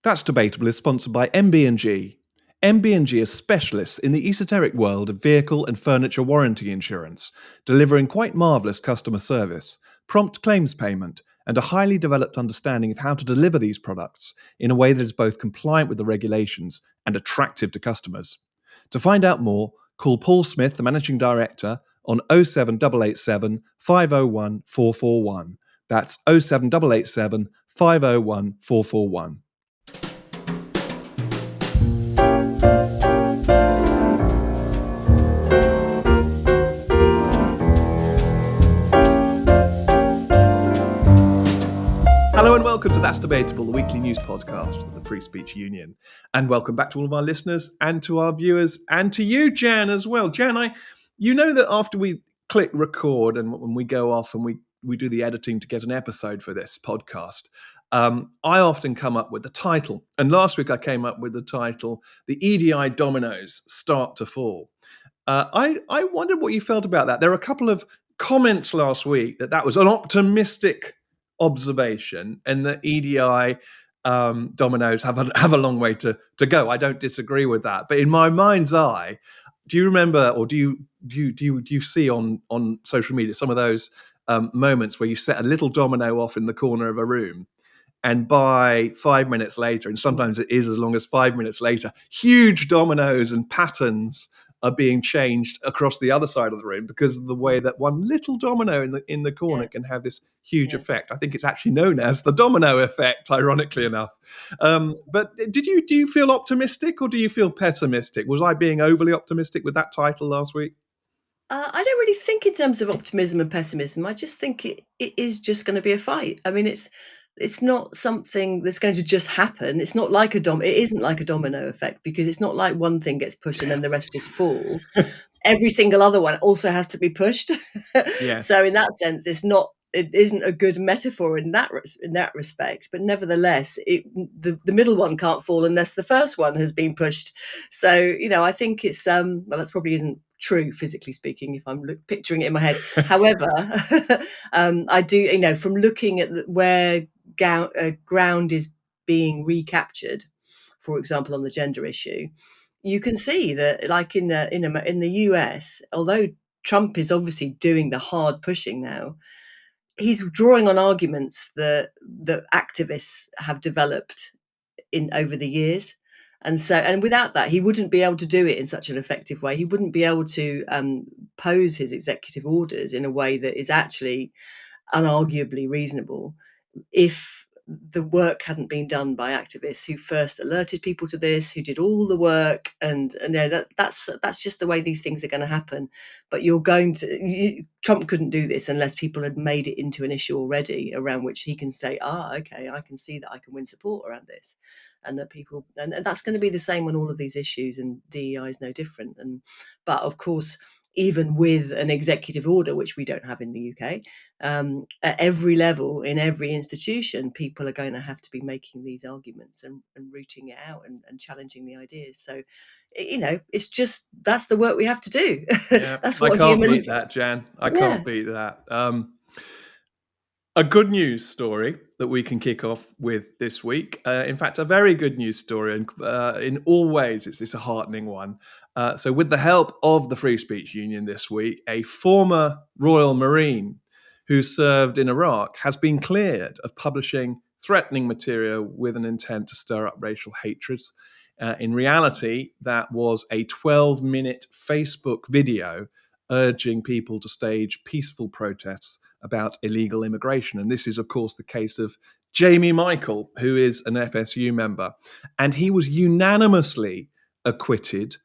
That's Debatable is sponsored by MB&G. MB&G is specialists in the esoteric world of vehicle and furniture warranty insurance, delivering quite marvellous customer service, prompt claims payment, and a highly developed understanding of how to deliver these products in a way that is both compliant with the regulations and attractive to customers. To find out more, call Paul Smith, the Managing Director, on 07887 501 441. That's 07887 501 441. Hello and welcome to That's Debatable, the weekly news podcast of the Free Speech Union. And welcome back to all of our listeners and to our viewers and to you, Jan, as well. Jan, you know that after we click record and when we go off and we do the editing to get an episode for this podcast, I often come up with the title. And last week I came up with the title, The EDI Dominoes Start to Fall. I wondered what you felt about that. There were a couple of comments last week that was an optimistic observation and the EDI dominoes have a long way to go. I don't disagree with that, but in my mind's eye, do you remember, or do you see on social media some of those moments where you set a little domino off in the corner of a room, and by 5 minutes later, and sometimes it is as long as 5 minutes later, huge dominoes and patterns are being changed across the other side of the room because of the way that one little domino in the corner can have this huge effect. I think it's actually known as the domino effect, ironically enough. But do you feel optimistic or do you feel pessimistic? Was I being overly optimistic with that title last week? I don't really think in terms of optimism and pessimism. I just think it is just going to be a fight. I mean, it's not something that's going to just happen. It's not like it isn't like a domino effect, because it's not like one thing gets pushed and then the rest just fall. Every single other one also has to be pushed. Yeah. So in that sense, it isn't a good metaphor in that respect. But nevertheless, the middle one can't fall unless the first one has been pushed. So I think it's well, that probably isn't true, physically speaking, if I'm picturing it in my head. However, I do, from looking at where ground is being recaptured, for example, on the gender issue, you can see that, like in the US, although Trump is obviously doing the hard pushing now, he's drawing on arguments that activists have developed over the years. And without that, he wouldn't be able to do it in such an effective way. He wouldn't be able to pose his executive orders in a way that is actually unarguably reasonable if the work hadn't been done by activists who first alerted people to this, who did all the work, and that's just the way these things are going to happen. But Trump couldn't do this unless people had made it into an issue already around which he can say, okay, I can see that I can win support around this, and that people, and that's going to be the same on all of these issues, and DEI is no different. But of course, even with an executive order, which we don't have in the UK, at every level, in every institution, people are going to have to be making these arguments and rooting it out and challenging the ideas. So, it's just, that's the work we have to do. Yeah, That's I what can't humans... beat that, Jan. I can't beat that. A good news story that we can kick off with this week. In fact, a very good news story, and in all ways, it's a heartening one. So with the help of the Free Speech Union this week, a former Royal Marine who served in Iraq has been cleared of publishing threatening material with an intent to stir up racial hatred. In reality, that was a 12-minute Facebook video urging people to stage peaceful protests about illegal immigration. And this is, of course, the case of Jamie Michael, who is an FSU member. And he was unanimously acquitted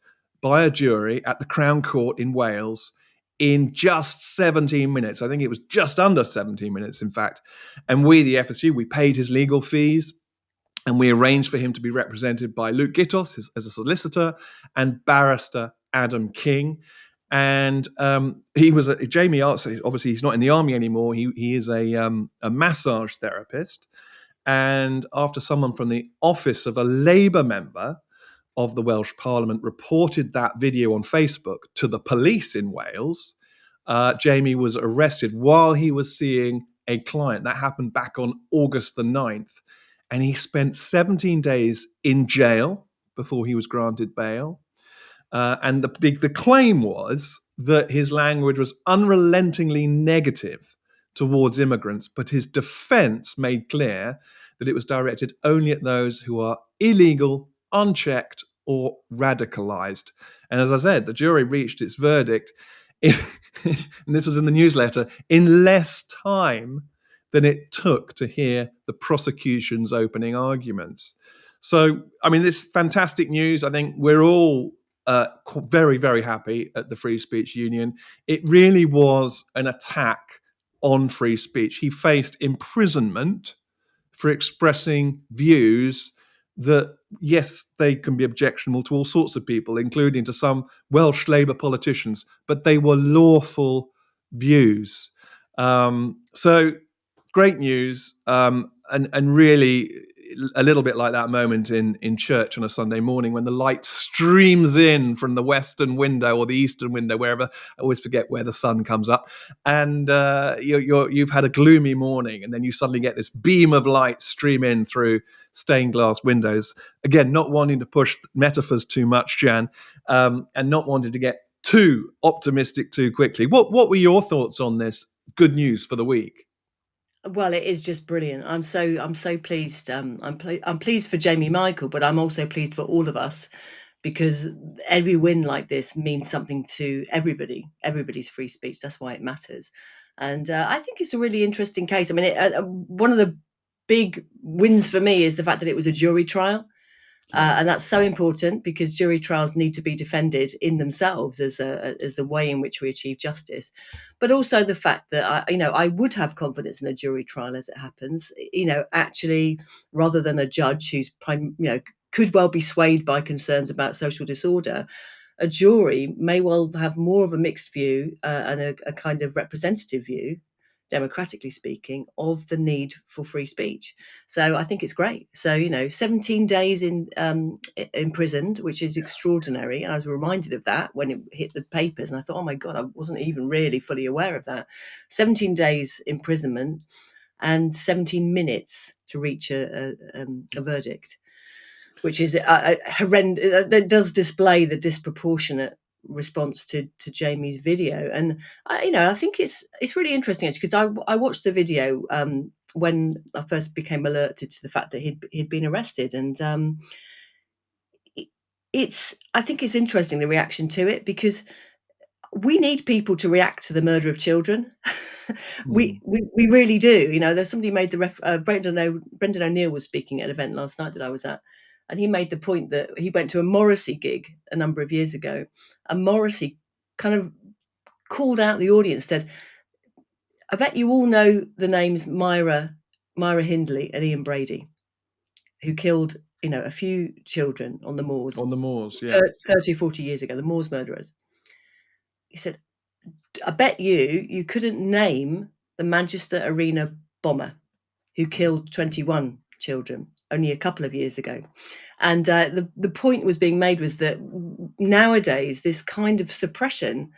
by a jury at the Crown Court in Wales in just 17 minutes. I think it was just under 17 minutes, in fact. And we, the FSU, we paid his legal fees, and we arranged for him to be represented by Luke Gittos as a solicitor and barrister Adam King. And Jamie, obviously he's not in the army anymore. He is a massage therapist. And after someone from the office of a Labour member of the Welsh Parliament reported that video on Facebook to the police in Wales, Jamie was arrested while he was seeing a client. That happened back on August the 9th. and he spent 17 days in jail before he was granted bail. And the claim was that his language was unrelentingly negative towards immigrants, but his defense made clear that it was directed only at those who are illegal, unchecked, or radicalized. And as I said, the jury reached its verdict, in, and this was in the newsletter, in less time than it took to hear the prosecution's opening arguments. So, I mean, this fantastic news. I think we're all very, very happy at the Free Speech Union. It really was an attack on free speech. He faced imprisonment for expressing views that, yes, they can be objectionable to all sorts of people, including to some Welsh Labour politicians, but they were lawful views. So great news, and really a little bit like that moment in church on a Sunday morning when the light streams in from the western window or the eastern window, wherever. I always forget where the sun comes up, and you've had a gloomy morning, and then you suddenly get this beam of light stream in through stained glass windows. Again, not wanting to push metaphors too much, Jan, and not wanting to get too optimistic too quickly. What were your thoughts on this good news for the week? Well, it is just brilliant. I'm so pleased. I'm pleased for Jamie Michael, but I'm also pleased for all of us because every win like this means something to everybody. Everybody's free speech. That's why it matters. And I think it's a really interesting case. I mean, one of the big wins for me is the fact that it was a jury trial. And that's so important because jury trials need to be defended in themselves as the way in which we achieve justice, but also the fact that I would have confidence in a jury trial as it happens. Actually, rather than a judge who's could well be swayed by concerns about social disorder, a jury may well have more of a mixed view and a kind of representative view, democratically speaking, of the need for free speech. So I think it's great. So 17 days in imprisoned, which is extraordinary, and I was reminded of that when it hit the papers, and I thought, oh my God, I wasn't even really fully aware of that. 17 days imprisonment and 17 minutes to reach a verdict, which is horrendous. It does display the disproportionate response to Jamie's video, and I think it's really interesting actually because I watched the video when I first became alerted to the fact that he'd been arrested, and I think it's interesting the reaction to it because we need people to react to the murder of children. we really do. There's somebody made the Brendan O'Neill was speaking at an event last night that I was at, and he made the point that he went to a Morrissey gig a number of years ago, and Morrissey kind of called out the audience, said, "I bet you all know the names Myra Hindley and Ian Brady, who killed a few children on the moors On the moors, yeah. 30, 40 years ago, the moors murderers." He said, I bet you couldn't name the Manchester Arena bomber who killed 21 children only a couple of years ago. And the point was being made was that nowadays this kind of suppression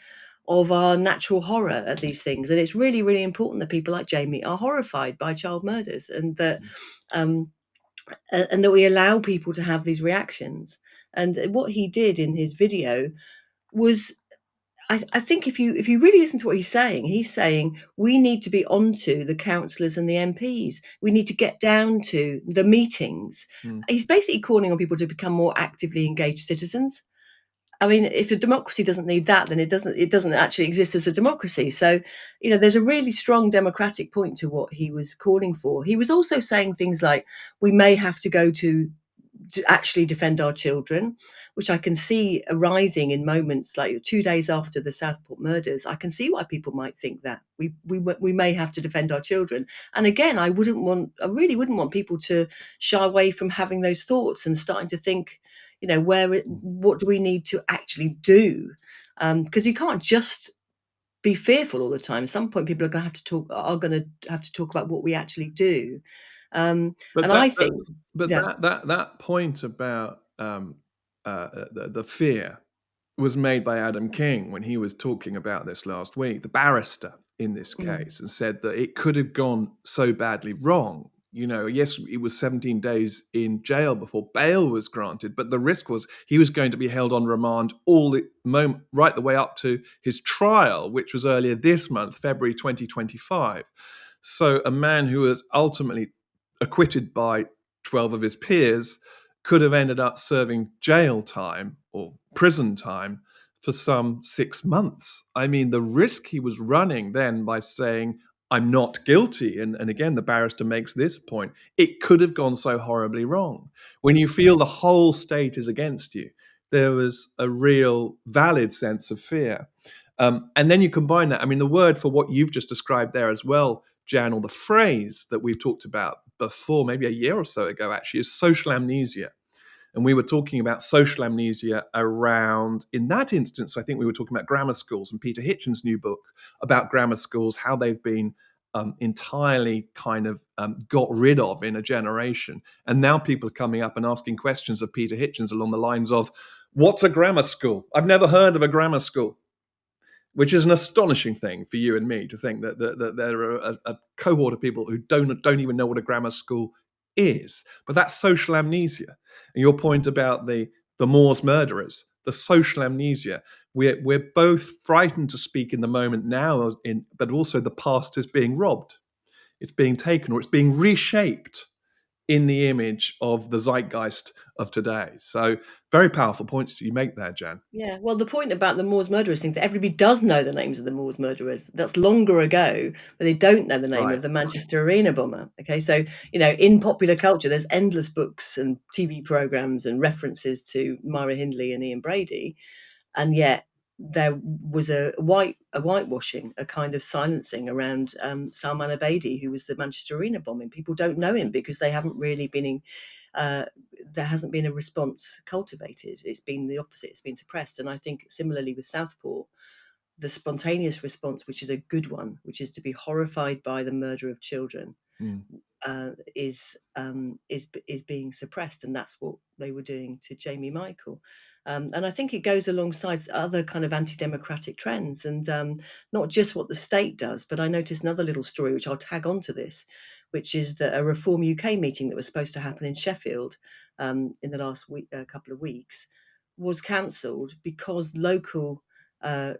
of our natural horror at these things, and it's really, really important that people like Jamie are horrified by child murders, and that we allow people to have these reactions. And what he did in his video was, I think if you really listen to what he's saying we need to be onto the councillors and the MPs. We need to get down to the meetings. He's basically calling on people to become more actively engaged citizens. I mean, if a democracy doesn't need that, then it doesn't actually exist as a democracy. So, there's a really strong democratic point to what he was calling for. He was also saying things like, we may have to go to actually defend our children, which I can see arising in moments like 2 days after the Southport murders. I can see why people might think that we may have to defend our children. And again, I really wouldn't want people to shy away from having those thoughts and starting to think, what do we need to actually do? Because you can't just be fearful all the time. At some point, people are going to have to talk about what we actually do. But I think, that point about the fear was made by Adam King when he was talking about this last week, the barrister in this case, and said that it could have gone so badly wrong Yes, it was 17 days in jail before bail was granted, but the risk was he was going to be held on remand right the way up to his trial, which was earlier this month, February 2025. So a man who was ultimately acquitted by 12 of his peers could have ended up serving jail time or prison time for some 6 months. I mean, the risk he was running then by saying, I'm not guilty. And again, the barrister makes this point. It could have gone so horribly wrong. When you feel the whole state is against you, there was a real valid sense of fear. And then you combine that. I mean, the word for what you've just described there as well, Jan, or the phrase that we've talked about before, maybe a year or so ago, actually, is social amnesia. And we were talking about social amnesia around, in that instance, I think we were talking about grammar schools and Peter Hitchens' new book about grammar schools, how they've been entirely kind of got rid of in a generation. And now people are coming up and asking questions of Peter Hitchens along the lines of, what's a grammar school? I've never heard of a grammar school. Which is an astonishing thing for you and me to think that there are a cohort of people who don't even know what a grammar school is. But that's social amnesia. And your point about the Moors murderers, the social amnesia, we're both frightened to speak in the moment now, but also the past is being robbed. It's being taken, or it's being reshaped in the image of the zeitgeist of today. So very powerful points you make there, Jan. Yeah, well, the point about the Moors murderers is that everybody does know the names of the Moors murderers. That's longer ago, but they don't know the name Right. of the Manchester Arena bomber. Okay, so in popular culture, there's endless books and TV programs and references to Myra Hindley and Ian Brady, and yet there was a whitewashing, a kind of silencing around Salman Abedi, who was the Manchester Arena bombing. People don't know him because they haven't really been there hasn't been a response cultivated. It's been the opposite. It's been suppressed. And I think similarly with Southport, the spontaneous response, which is a good one, which is to be horrified by the murder of children, is being suppressed, and that's what they were doing to Jamie Michael. And I think it goes alongside other kind of anti-democratic trends, and not just what the state does. But I noticed another little story, which I'll tag onto this, which is that a Reform UK meeting that was supposed to happen in Sheffield in the last couple of weeks was cancelled because local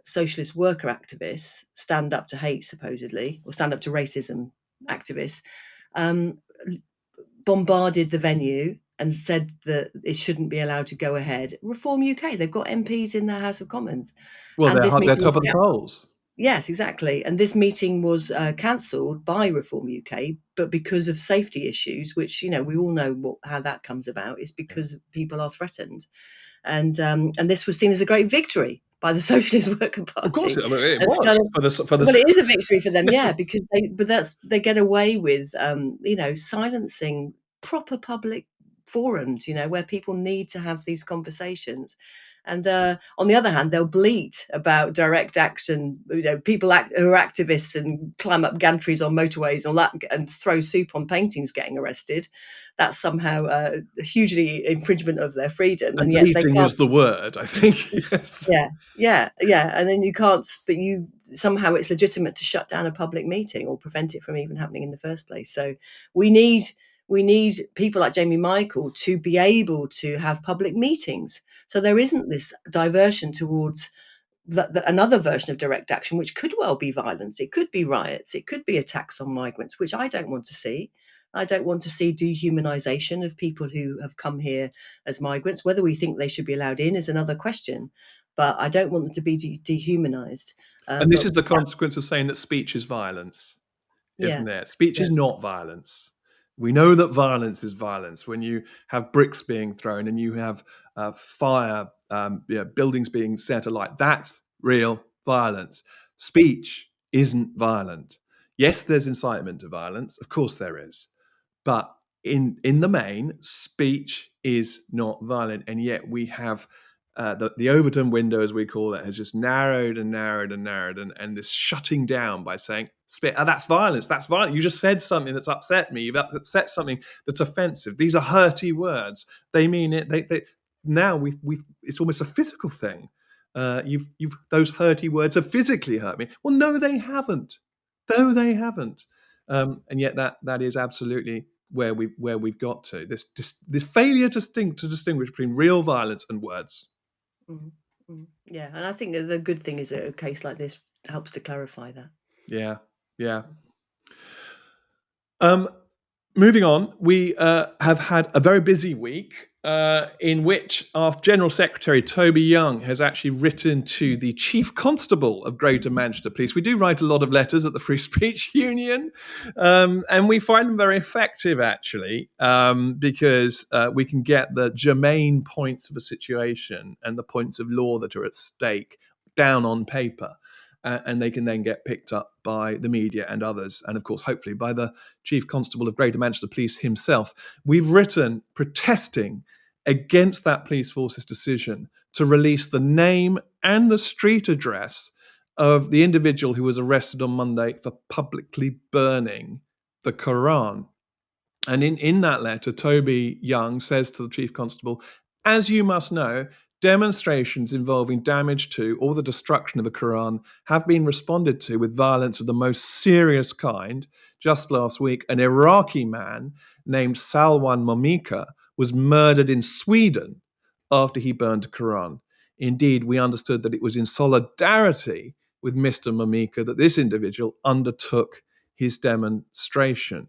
socialist worker activists, stand up to hate supposedly, or stand up to racism activists, bombarded the venue and said that it shouldn't be allowed to go ahead. Reform UK, they've got MPs in their House of Commons. Well, And this they're meeting top was of the polls. Yes, exactly. And this meeting was cancelled by Reform UK, but because of safety issues, which we all know how that comes about, is because people are threatened, and this was seen as a great victory by the Socialist Worker Party. Of course, it As was kind of, for the. well, it is a victory for them, yeah, because they get away with silencing proper public forums, where people need to have these conversations. And on the other hand, they'll bleat about direct action, people who are activists and climb up gantries on motorways and all that, and throw soup on paintings getting arrested. That's somehow a hugely infringement of their freedom, and yet they Bleating can't. is the word, I think. Yes. Yeah. And then you can't. But somehow it's legitimate to shut down a public meeting or prevent it from even happening in the first place. So we need people like Jamie Michael to be able to have public meetings. So there isn't this diversion towards another version of direct action, which could well be violence. It could be riots. It could be attacks on migrants, which I don't want to see. I don't want to see dehumanization of people who have come here as migrants. Whether we think they should be allowed in is another question, but I don't want them to be dehumanized. And this But is the consequence of saying that speech is violence, yeah, isn't it? Speech yeah, is not violence. We know that violence is violence when you have bricks being thrown and you have fire, buildings being set alight. That's real violence. Speech isn't violent. Yes, there's incitement to violence. Of course there is. But in the main, speech is not violent. And yet we have the Overton window, as we call it, has just narrowed and narrowed and narrowed, and this shutting down by saying, that's violence, that's violent. You just said something that's upset me. You've upset something that's offensive. These are hurty words. They mean it. Now it's almost a physical thing. You've those hurty words have physically hurt me. Well, no, they haven't. No, they haven't. And yet that is absolutely where we've got to. This failure to distinguish between real violence and words. Yeah, and I think that the good thing is that a case like this helps to clarify that. Yeah. Moving on, we have had a very busy week in which our General Secretary, Toby Young, has actually written to the Chief Constable of Greater Manchester Police. We do write a lot of letters at the Free Speech Union, and we find them very effective, actually, because we can get the germane points of a situation and the points of law that are at stake down on paper. And they can then get picked up by the media and others, and of course, hopefully, by the Chief Constable of Greater Manchester Police himself. We've written protesting against that police force's decision to release the name and the street address of the individual who was arrested on Monday for publicly burning the Koran. And in that letter, Toby Young says to the Chief Constable, as you must know, demonstrations involving damage to or the destruction of the Quran have been responded to with violence of the most serious kind. Just last week, an Iraqi man named Salwan Momika was murdered in Sweden after he burned a Quran. Indeed, we understood that it was in solidarity with Mr. Momika that this individual undertook his demonstration.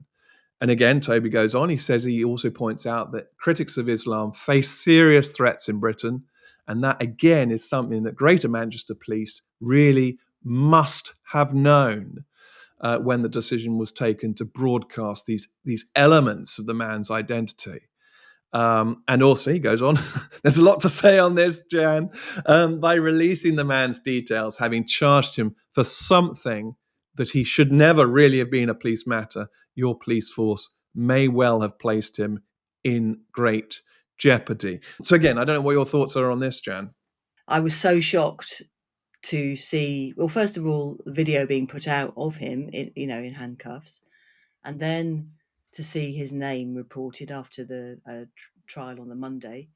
And again, Toby goes on, he says he also points out that critics of Islam face serious threats in Britain. And that, again, is something that Greater Manchester Police really must have known when the decision was taken to broadcast these elements of the man's identity. And also, he goes on, there's a lot to say on this, Jan, by releasing the man's details, having charged him for something that he should never really have been a police matter, your police force may well have placed him in great jeopardy. So again, I don't know what your thoughts are on this, Jan. I was so shocked to see, well, first of all, the video being put out of him, in handcuffs, and then to see his name reported after the trial on the Monday,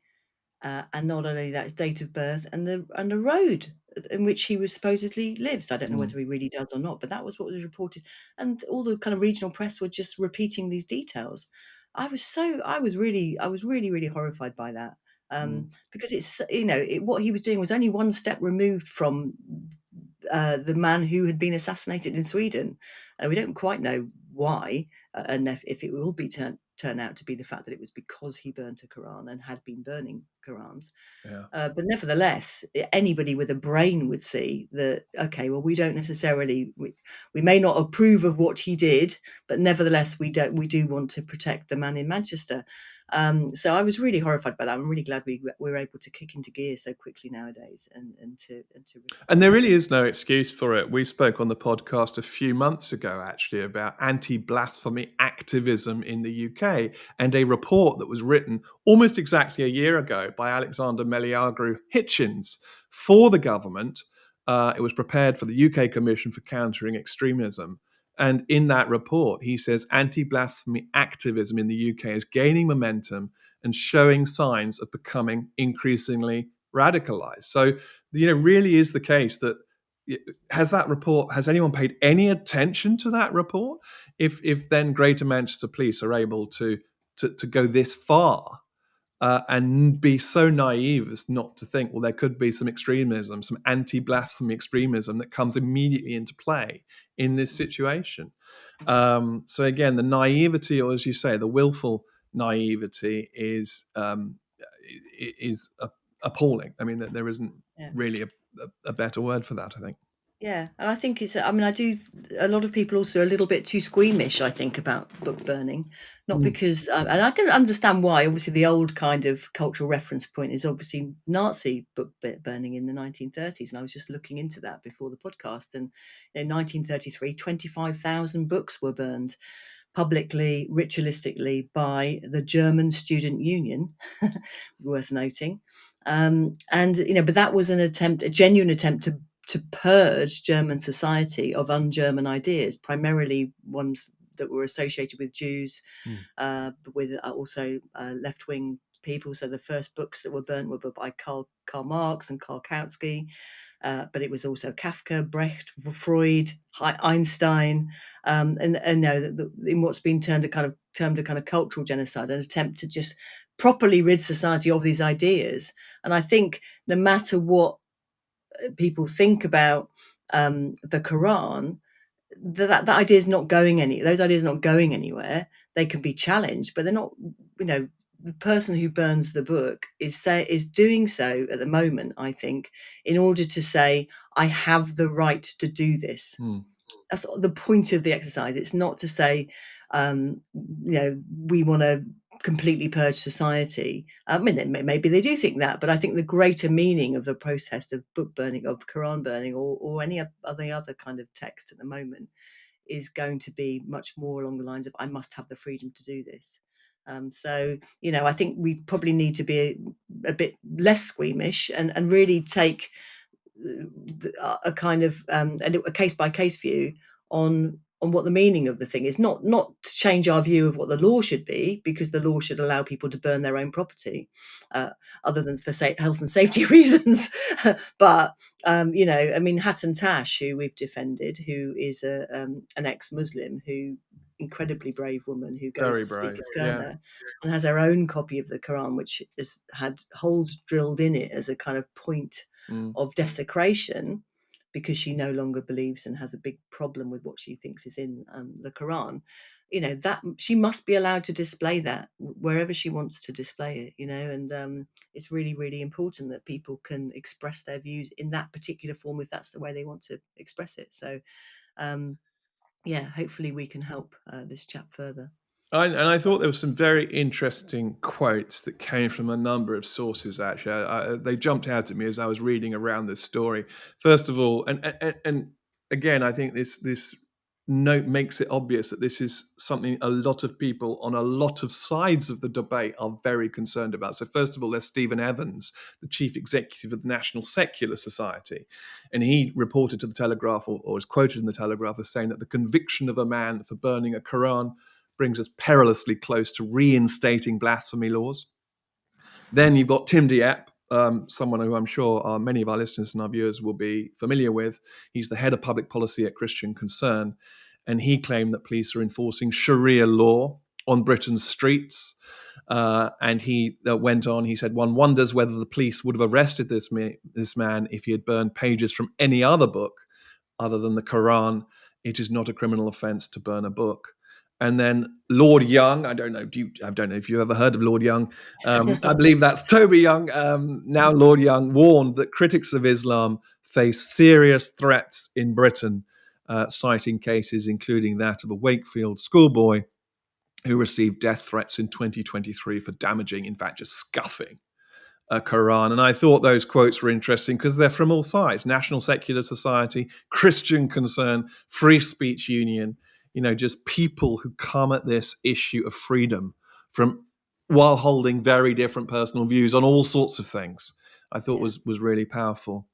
and not only that, his date of birth and the road in which he was supposedly lives. I don't know whether he really does or not, but that was what was reported, and all the kind of regional press were just repeating these details. I was really horrified by that, because it's what he was doing was only one step removed from the man who had been assassinated in Sweden. We don't quite know why, and if it will be turn out to be the fact that it was because he burnt a Quran and had been burning Qurans. Yeah. But nevertheless, anybody with a brain would see that, okay, well, we don't necessarily, we may not approve of what he did, but nevertheless, we do want to protect the man in Manchester. So I was really horrified by that. I'm really glad we were able to kick into gear so quickly nowadays and to respond. And there really is no excuse for it. We spoke on the podcast a few months ago, actually, about anti-blasphemy activism in the UK, and a report that was written almost exactly a year ago by Alexander Meliagru Hitchens for the government. It was prepared for the UK Commission for Countering Extremism. And in that report, he says anti-blasphemy activism in the UK is gaining momentum and showing signs of becoming increasingly radicalized. So, really is the case that has anyone paid any attention to that report? If then Greater Manchester Police are able to go this far and be so naive as not to think, well, there could be some extremism, some anti-blasphemy extremism that comes immediately into play in this situation. So again, the naivety, or as you say, the willful naivety is appalling. I mean, there isn't really a better word for that, I think. Yeah, and I think it's, I mean, a lot of people also are a little bit too squeamish, I think, about book burning. Not because, and I can understand why, obviously the old kind of cultural reference point is obviously Nazi book burning in the 1930s. And I was just looking into that before the podcast. And in 1933, 25,000 books were burned publicly, ritualistically by the German Student Union, worth noting. But that was a genuine attempt to purge German society of un-German ideas, primarily ones that were associated with Jews, with also left-wing people. So the first books that were burnt were by Karl Marx and Karl Kautsky. But it was also Kafka, Brecht, Freud, Einstein, and in what's been termed a kind of cultural genocide, an attempt to just properly rid society of these ideas. And I think no matter what people think about the Quran, that idea is not going those ideas are not going anywhere. They can be challenged, but they're not. The person who burns the book is doing so at the moment, I think, in order to say, I have the right to do this. That's the point of the exercise. It's not to say, we want to completely purge society. I mean, maybe they do think that, but I think the greater meaning of the process of book burning, of Quran burning, or any other kind of text at the moment is going to be much more along the lines of, I must have the freedom to do this. So, I think we probably need to be a bit less squeamish and really take a kind of a case by case view on what the meaning of the thing is. Not to change our view of what the law should be, because the law should allow people to burn their own property, other than for health and safety reasons. But Hatton Tash, who we've defended, who is an ex-Muslim, who incredibly brave woman who goes Very to speak brave, at Gurner and has her own copy of the Quran, which has had holes drilled in it as a kind of point of desecration, because she no longer believes and has a big problem with what she thinks is in the Quran. That she must be allowed to display that wherever she wants to display it. And it's really, really important that people can express their views in that particular form if that's the way they want to express it. So hopefully we can help this chap further. And I thought there were some very interesting quotes that came from a number of sources. Actually, they jumped out at me as I was reading around this story. First of all, and again, I think this note makes it obvious that this is something a lot of people on a lot of sides of the debate are very concerned about. So first of all, there's Stephen Evans, the chief executive of the National Secular Society, and he reported to the Telegraph, or is quoted in the Telegraph, as saying that the conviction of a man for burning a Quran brings us perilously close to reinstating blasphemy laws. Then you've got Tim Dieppe, someone who I'm sure many of our listeners and our viewers will be familiar with. He's the head of public policy at Christian Concern, and he claimed that police are enforcing Sharia law on Britain's streets. And he went on, he said, one wonders whether the police would have arrested this man if he had burned pages from any other book other than the Quran. It is not a criminal offence to burn a book. And then Lord Young, I don't know if you've ever heard of Lord Young. I believe that's Toby Young. Now Lord Young warned that critics of Islam face serious threats in Britain, citing cases including that of a Wakefield schoolboy who received death threats in 2023 for damaging, in fact, just scuffing a Quran. And I thought those quotes were interesting because they're from all sides: National Secular Society, Christian Concern, Free Speech Union, just people who come at this issue of freedom from while holding very different personal views on all sorts of things. I thought was really powerful.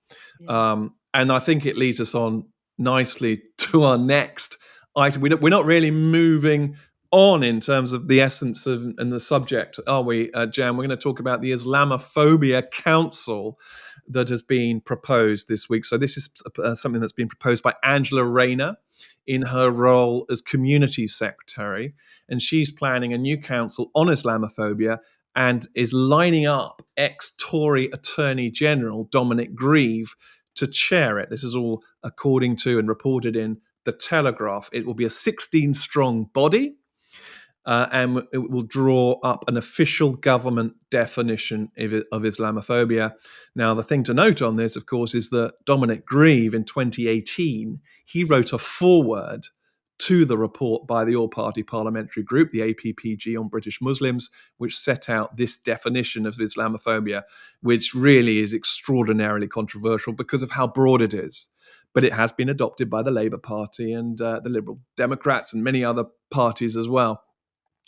And I think it leads us on nicely to our next item. We're not really moving on in terms of the essence of and the subject, are we, Jan? We're going to talk about the Islamophobia Council that has been proposed this week. So this is something that's been proposed by Angela Rayner in her role as community secretary, and she's planning a new council on Islamophobia and is lining up ex-Tory Attorney General Dominic Grieve to chair it. This is all according to and reported in the Telegraph. It will be a 16-strong body. And it will draw up an official government definition of Islamophobia. Now, the thing to note on this, of course, is that Dominic Grieve in 2018, he wrote a foreword to the report by the all-party parliamentary group, the APPG on British Muslims, which set out this definition of Islamophobia, which really is extraordinarily controversial because of how broad it is. But it has been adopted by the Labour Party and the Liberal Democrats and many other parties as well.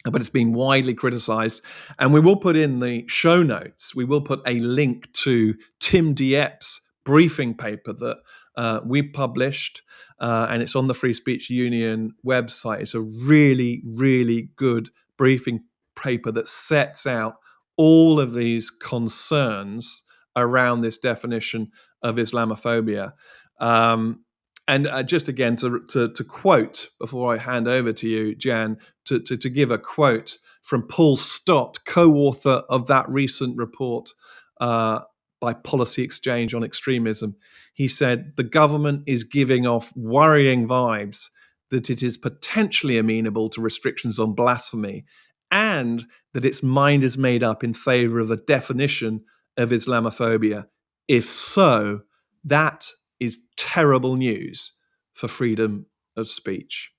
But it's been widely criticised. And we will put in the show notes, we will put a link to Tim Dieppe's briefing paper that we published, and it's on the Free Speech Union website. It's a really, really good briefing paper that sets out all of these concerns around this definition of Islamophobia. And just again, to quote, before I hand over to you, Jan, to give a quote from Paul Stott, co-author of that recent report by Policy Exchange on Extremism. He said, the government is giving off worrying vibes that it is potentially amenable to restrictions on blasphemy, and that its mind is made up in favor of a definition of Islamophobia. If so, that is terrible news for freedom of speech.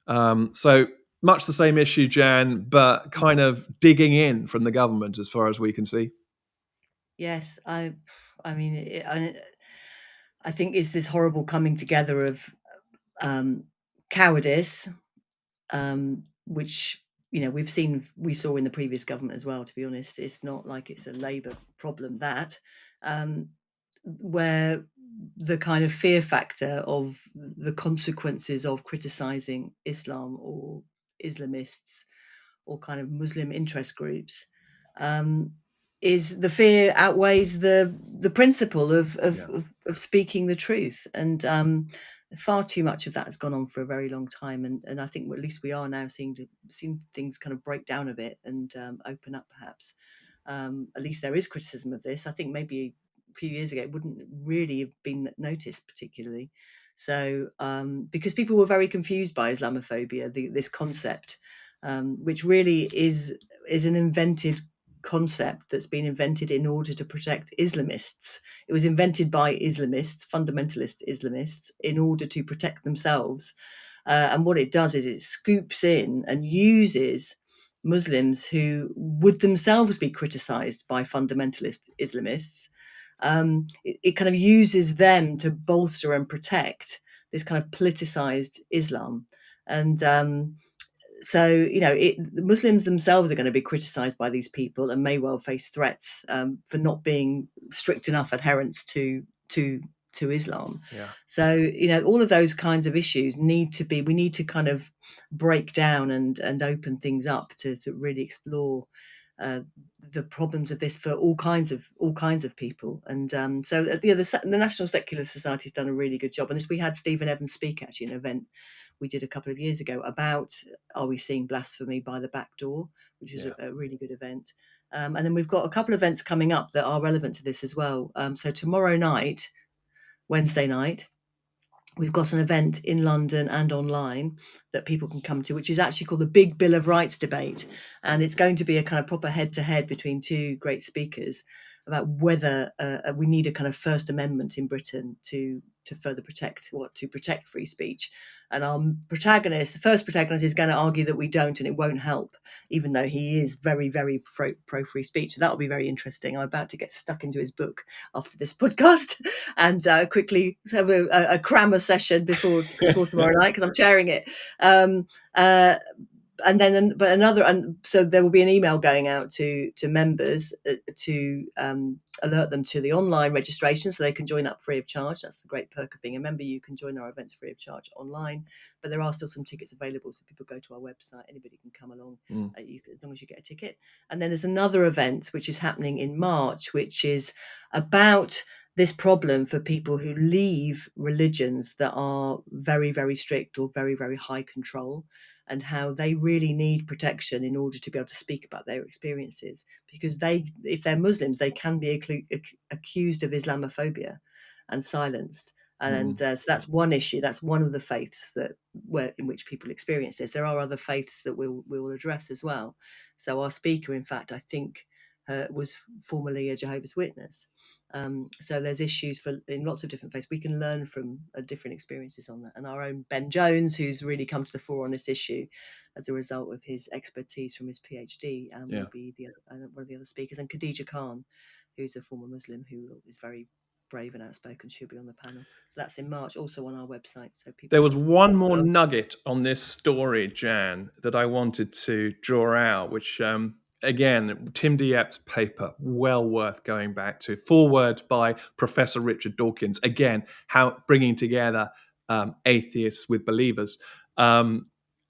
So much the same issue, Jan, but kind of digging in from the government as far as we can see. Yes, I mean, I think it's this horrible coming together of cowardice, which we saw in the previous government as well. To be honest, it's not like it's a Labour problem, that where the kind of fear factor of the consequences of criticising Islam or Islamists or kind of Muslim interest groups, is the fear outweighs the principle of speaking the truth. And far too much of that has gone on for a very long time. And I think at least we are now seeing things kind of break down a bit and open up, perhaps. At least there is criticism of this. I think maybe a few years ago it wouldn't really have been noticed particularly. So because people were very confused by Islamophobia, this concept, which really is an invented concept that's been invented in order to protect Islamists. It was invented by Islamists, fundamentalist Islamists, in order to protect themselves. And what it does is it scoops in and uses Muslims who would themselves be criticized by fundamentalist Islamists. It kind of uses them to bolster and protect this kind of politicized Islam. And so, the Muslims themselves are going to be criticised by these people and may well face threats for not being strict enough adherents to Islam. Yeah. So, all of those kinds of issues we need to kind of break down and open things up to really explore the problems of this for all kinds of people. And so the National Secular Society has done a really good job on this. We had Stephen Evans speak actually at an event we did a couple of years ago about Are We Seeing Blasphemy by the Back Door, which was a really good event. And then we've got a couple of events coming up that are relevant to this as well. So tomorrow night, Wednesday night, we've got an event in London and online that people can come to, which is actually called the Big Bill of Rights debate. And it's going to be a kind of proper head-to-head between two great speakers about whether we need a kind of First Amendment in Britain to further protect free speech. And our protagonist, the first protagonist, is going to argue that we don't, and it won't help, even though he is very, very pro free speech. So that'll be very interesting. I'm about to get stuck into his book after this podcast and quickly have a crammer session before tomorrow night, because I'm chairing it. And so there will be an email going out to members to alert them to the online registration, so they can join up free of charge. That's the great perk of being a member. You can join our events free of charge online, but there are still some tickets available, so people go to our website. Anybody can come along, as long as you get a ticket. And then there's another event which is happening in March, which is about this problem for people who leave religions that are very, very strict or very, very high control, and how they really need protection in order to be able to speak about their experiences. Because if they're Muslims, they can be accused of Islamophobia and silenced. And so that's one issue. That's one of the faiths in which people experience this. There are other faiths that we'll address as well. So our speaker, in fact, I think was formerly a Jehovah's Witness. So there's issues in lots of different faiths. We can learn from different experiences on that. And our own Ben Jones, who's really come to the fore on this issue as a result of his expertise from his PhD, will be one of the other speakers. And Khadija Khan, who's a former Muslim who is very brave and outspoken, she'll be on the panel. So that's in March, also on our website. So people. There was one more nugget on this story, Jan, that I wanted to draw out, which again, Tim Dieppe's paper, well worth going back to. Foreword by Professor Richard Dawkins. Again, how bringing together atheists with believers. And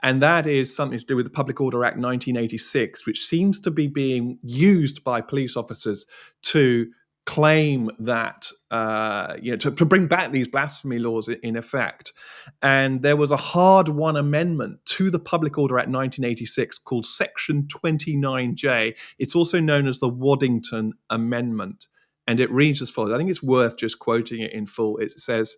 And that is something to do with the Public Order Act 1986, which seems to be being used by police officers to claim that, to bring back these blasphemy laws in effect. And there was a hard-won amendment to the Public Order Act 1986 called Section 29J. It's also known as the Waddington Amendment. And it reads as follows. I think it's worth just quoting it in full. It says,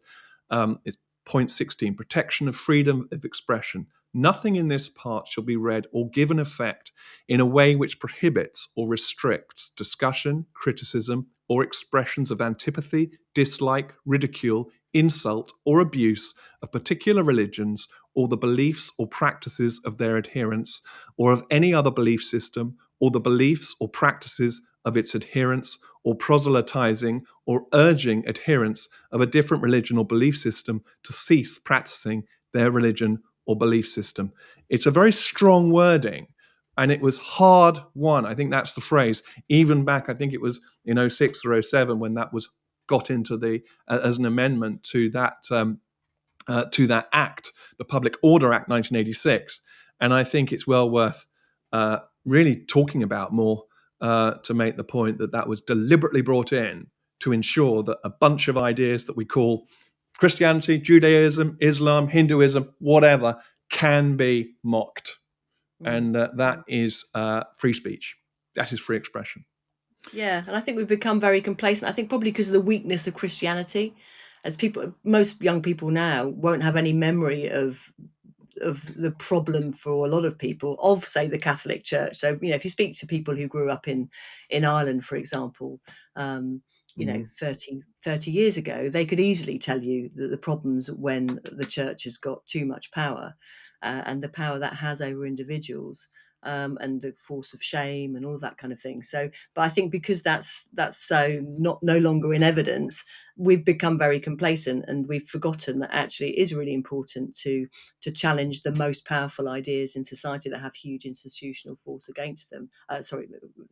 it's point 16, protection of freedom of expression. Nothing in this part shall be read or given effect in a way which prohibits or restricts discussion, criticism, or expressions of antipathy, dislike, ridicule, insult, or abuse of particular religions or the beliefs or practices of their adherents, or of any other belief system, or the beliefs or practices of its adherents, or proselytizing or urging adherents of a different religion or belief system to cease practicing their religion or belief system. It's a very strong wording, and it was hard won. I think that's the phrase. Even back, I think it was in 06 or 07 when that was got into the as an amendment to that act, the Public Order Act 1986. And I think it's well worth really talking about more to make the point that that was deliberately brought in to ensure that a bunch of ideas that we call Christianity, Judaism, Islam, Hinduism, whatever, can be mocked. And that is free speech. That is free expression. Yeah, and I think we've become very complacent. I think probably because of the weakness of Christianity. As most young people now won't have any memory of the problem for a lot of people of, say, the Catholic Church. So, if you speak to people who grew up in Ireland, for example, 30 years ago, they could easily tell you that the problems when the church has got too much power and the power that has over individuals. And the force of shame and all of that kind of thing. So, but I think because that's so no longer in evidence, we've become very complacent and we've forgotten that actually it is really important to challenge the most powerful ideas in society that have huge institutional force against them.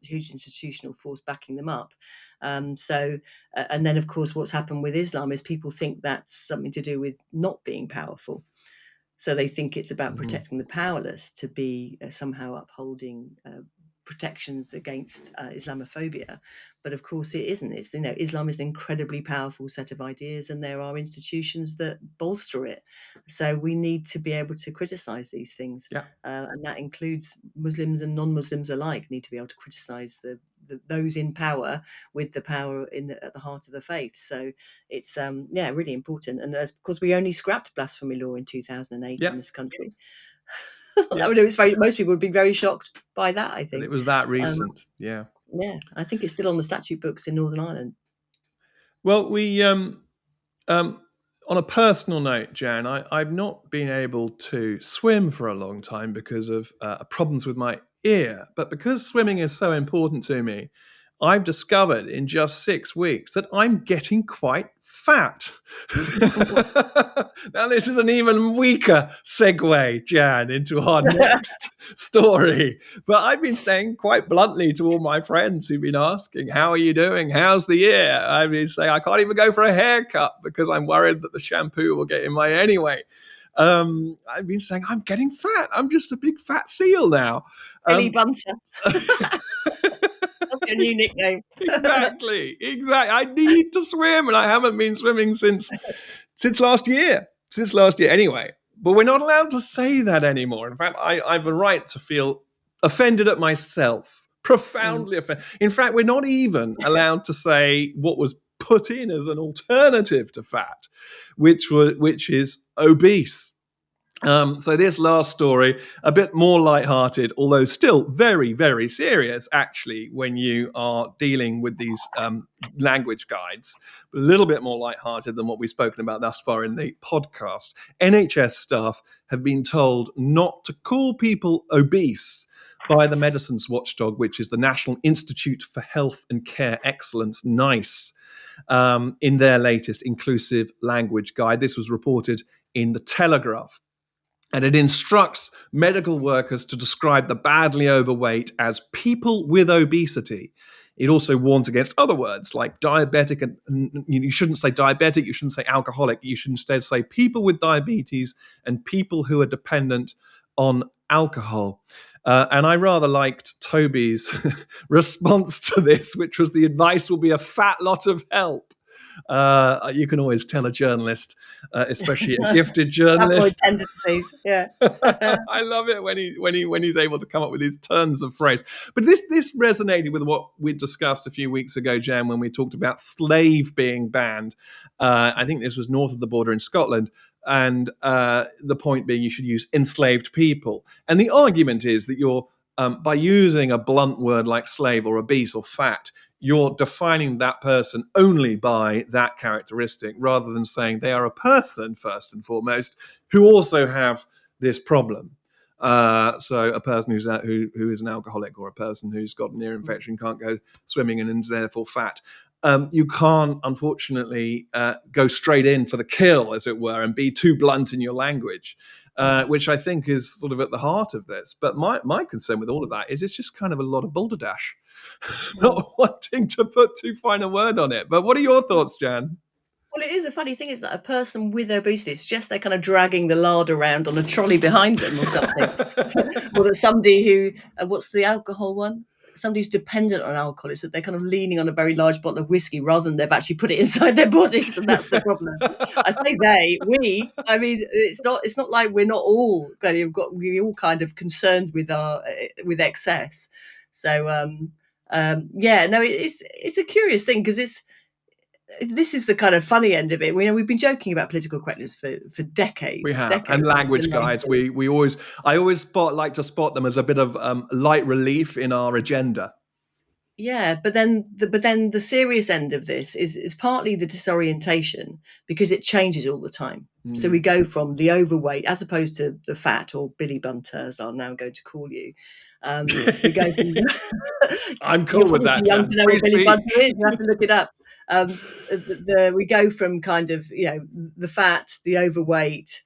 Huge institutional force backing them up. And then of course what's happened with Islam is people think that's something to do with not being powerful. So they think it's about protecting the powerless to be somehow upholding protections against Islamophobia. But of course it isn't. It's, Islam is an incredibly powerful set of ideas and there are institutions that bolster it. So we need to be able to criticize these things. Yeah. And that includes Muslims and non-Muslims alike need to be able to criticize those in power with the power at the heart of the faith. So it's really important. And because we only scrapped blasphemy law in 2008 in this country. I mean, most people would be very shocked by that, I think. And it was that recent. Yeah, I think it's still on the statute books in Northern Ireland. Well, we on a personal note, Jan, I've not been able to swim for a long time because of problems with my ear. But because swimming is so important to me, I've discovered in just 6 weeks that I'm getting quite fat. Now, this is an even weaker segue, Jan, into our next story. But I've been saying quite bluntly to all my friends who've been asking, how are you doing? How's the ear? I've been saying I can't even go for a haircut because I'm worried that the shampoo will get in my ear anyway. I've been saying I'm getting fat. I'm just a big fat seal now. Billy Bunter. That's your new nickname. Exactly. I need to swim, and I haven't been swimming since last year. Anyway, but we're not allowed to say that anymore. In fact, I have a right to feel offended at myself, profoundly offended. In fact, we're not even allowed to say what was put in as an alternative to fat, which is obese. So this last story, a bit more lighthearted, although still very, very serious, actually, when you are dealing with these language guides. A little bit more lighthearted than what we've spoken about thus far in the podcast. NHS staff have been told not to call people obese by the medicines watchdog, which is the National Institute for Health and Care Excellence, NICE, in their latest inclusive language guide. This was reported in The Telegraph. And it instructs medical workers to describe the badly overweight as people with obesity. It also warns against other words like diabetic, and you shouldn't say diabetic, you shouldn't say alcoholic, you should instead say people with diabetes and people who are dependent on alcohol. And I rather liked Toby's response to this, which was the advice will be a fat lot of help. You can always tell a journalist, especially a gifted journalist. Tendencies, yeah. I love it when he's able to come up with these turns of phrase. But this resonated with what we discussed a few weeks ago, Jen, when we talked about slave being banned. I think this was north of the border in Scotland. And the point being, you should use enslaved people. And the argument is that you're, by using a blunt word like slave or obese or fat, you're defining that person only by that characteristic, rather than saying they are a person first and foremost who also have this problem. So a person who is an alcoholic, or a person who's got an ear infection, can't go swimming and is therefore fat. You can't, unfortunately, go straight in for the kill, as it were, and be too blunt in your language, which I think is sort of at the heart of this. But my concern with all of that is it's just kind of a lot of balderdash, not wanting to put too fine a word on it. But what are your thoughts, Jan? Well, it is a funny thing, is that a person with obesity, it's just they're kind of dragging the lard around on a trolley behind them or something. Or that somebody who, what's the alcohol one? Somebody who's dependent on alcohol, is that they're kind of leaning on a very large bottle of whiskey rather than they've actually put it inside their bodies, and that's the problem. I say we. I mean, it's not like we're not all we're all kind of concerned with with excess. So it's a curious thing, because this is the kind of funny end of it. We've been joking about political correctness for decades. We have, and language guides. I always like to spot them as a bit of light relief in our agenda. Yeah, but then the serious end of this is partly the disorientation, because it changes all the time. So we go from the overweight, as opposed to the fat, or Billy Bunter, as I'm now going to call you. We go from I'm cool with that. Young to know what Billy Bunter is. You have to look it up. We go from kind of, the fat, the overweight,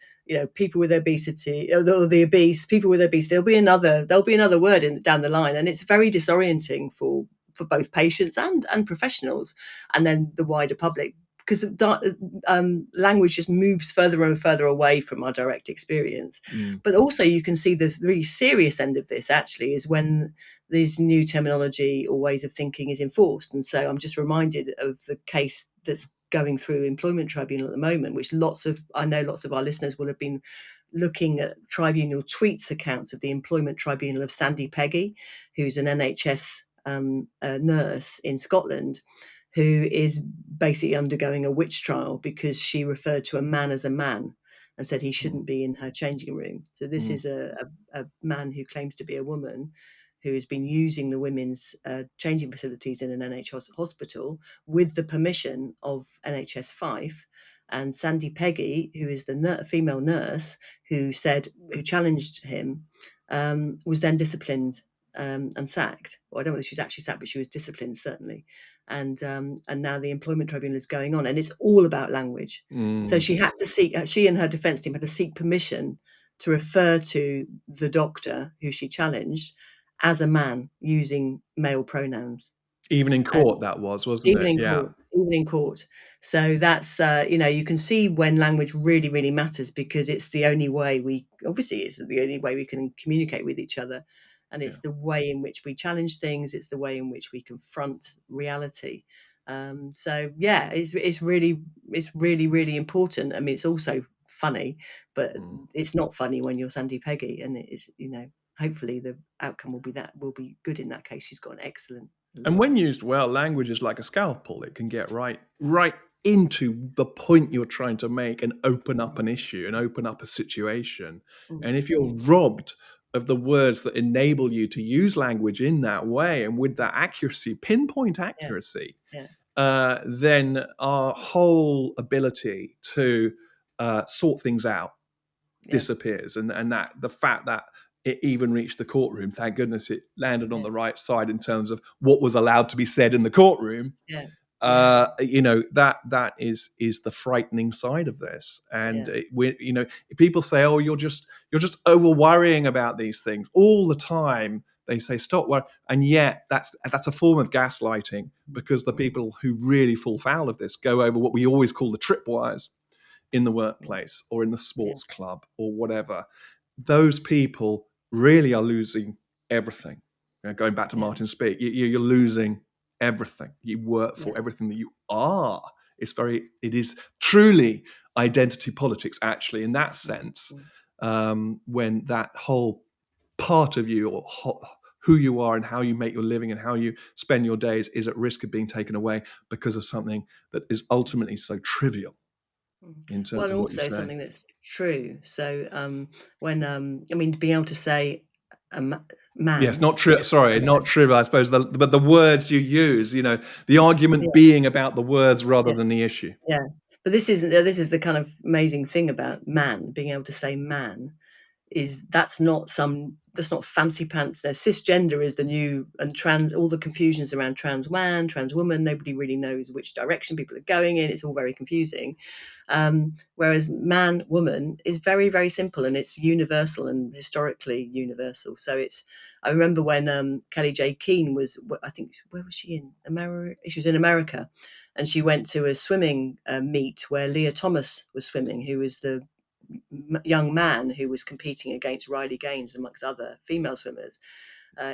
people with obesity, or the obese, people with obesity. There'll be another word down the line, and it's very disorienting for both patients and professionals, and then the wider public, because language just moves further and further away from our direct experience. But also, you can see the really serious end of this actually is when this new terminology or ways of thinking is enforced. And so I'm just reminded of the case that's going through Employment Tribunal at the moment, which I know lots of our listeners will have been looking at tribunal tweets accounts of the Employment Tribunal of Sandy Peggy, who's an NHS nurse in Scotland, who is basically undergoing a witch trial because she referred to a man as a man and said he shouldn't be in her changing room. So this is a man who claims to be a woman, who has been using the women's changing facilities in an NHS hospital with the permission of NHS Fife. And Sandy Peggy, who is the female nurse who challenged him, was then disciplined and sacked. Well, I don't know whether she was actually sacked, but she was disciplined, certainly. And now the Employment Tribunal is going on, and it's all about language. So she and her defence team had to seek permission to refer to the doctor who she challenged as a man, using male pronouns. Even in court, that wasn't it? Even in court. So that's, you can see when language really, really matters, because it's the only way we can communicate with each other. And it's the way in which we challenge things. It's the way in which we confront reality. It's really, really important. I mean, it's also funny, but it's not funny when you're Sandy Peggy, and it is, hopefully the outcome will be good in that case. She's got an excellent. And when used well, language is like a scalpel. It can get right into the point you're trying to make, and open up an issue and open up a situation. And if you're robbed of the words that enable you to use language in that way and with that accuracy, pinpoint accuracy, then our whole ability to sort things out disappears. And that the fact that it even reached the courtroom, thank goodness it landed on the right side in terms of what was allowed to be said in the courtroom. That is the frightening side of this. And people say, oh, you're just over worrying about these things all the time. They say, stop worrying. And yet that's a form of gaslighting, because the people who really fall foul of this go over what we always call the tripwires in the workplace or in the sports club or whatever. those people really are losing everything. Going back to Martin Speake, you're losing everything you work for, everything that you are. It is truly identity politics, actually, in that sense, when that whole part of you, or who you are and how you make your living and how you spend your days, is at risk of being taken away because of something that is ultimately so trivial in terms of what you also say. something that's true. So when I mean, being able to say a man. Yes, not true. Sorry, not true. I suppose, but the words you use. The argument being about the words rather than the issue. Yeah, but this is the kind of amazing thing about man, being able to say man. That's not fancy pants. No, cisgender is the new, and trans, all the confusions around trans man, trans woman, nobody really knows which direction people are going in. It's all very confusing. Whereas man, woman is very, very simple, and it's universal and historically universal. So I remember when Kelly J. Keane was, I think, where was she in America? She was in America, and she went to a swimming meet where Leah Thomas was swimming, who was the young man who was competing against Riley Gaines amongst other female swimmers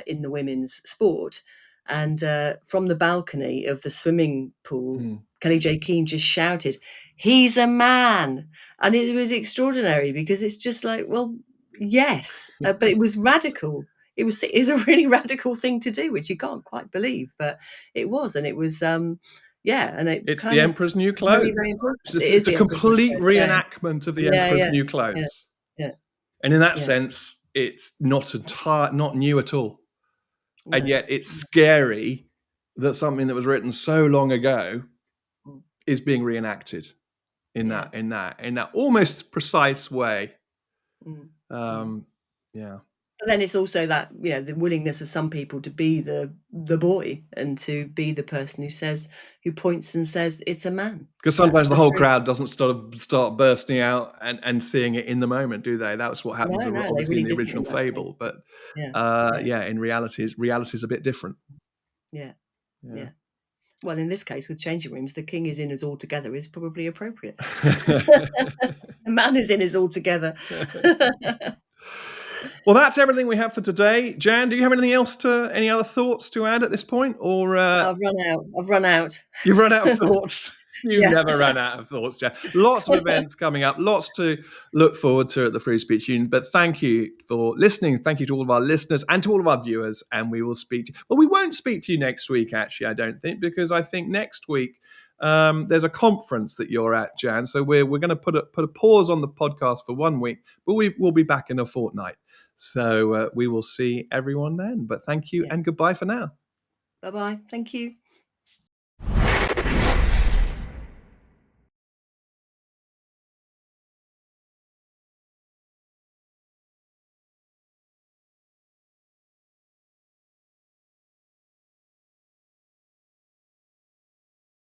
in the women's sport. And from the balcony of the swimming pool, Kelly J. Keane just shouted, "He's a man!" And it was extraordinary, because it's just like, well, yes, but it was radical. It was a really radical thing to do, which you can't quite believe, but it was, and it was. And it's the Emperor's New Clothes. Very, very important. It's a complete reenactment of the Emperor's New Clothes. And in that sense, it's not new at all. No. And yet it's scary that something that was written so long ago is being reenacted in that almost precise way. But then it's also that, the willingness of some people to be the boy and to be the person who points and says it's a man. Because sometimes the whole crowd doesn't start bursting out and seeing it in the moment, do they? That's what happens obviously in the original fable. But in reality is a bit different. Yeah. Well, in this case, with changing rooms, the king is in as altogether is probably appropriate. The man is in as altogether. Well, that's everything we have for today. Jan, do you have any other thoughts to add at this point? Or I've run out. You've run out of thoughts. You never run out of thoughts, Jan. Lots of events coming up, lots to look forward to at the Free Speech Union. But thank you for listening. Thank you to all of our listeners and to all of our viewers. And we will speak to you. Well, we won't speak to you next week, actually, I don't think, because I think next week there's a conference that you're at, Jan. So we're going to put a pause on the podcast for 1 week, but we'll be back in a fortnight. So we will see everyone then. But thank you and goodbye for now. Bye-bye. Thank you.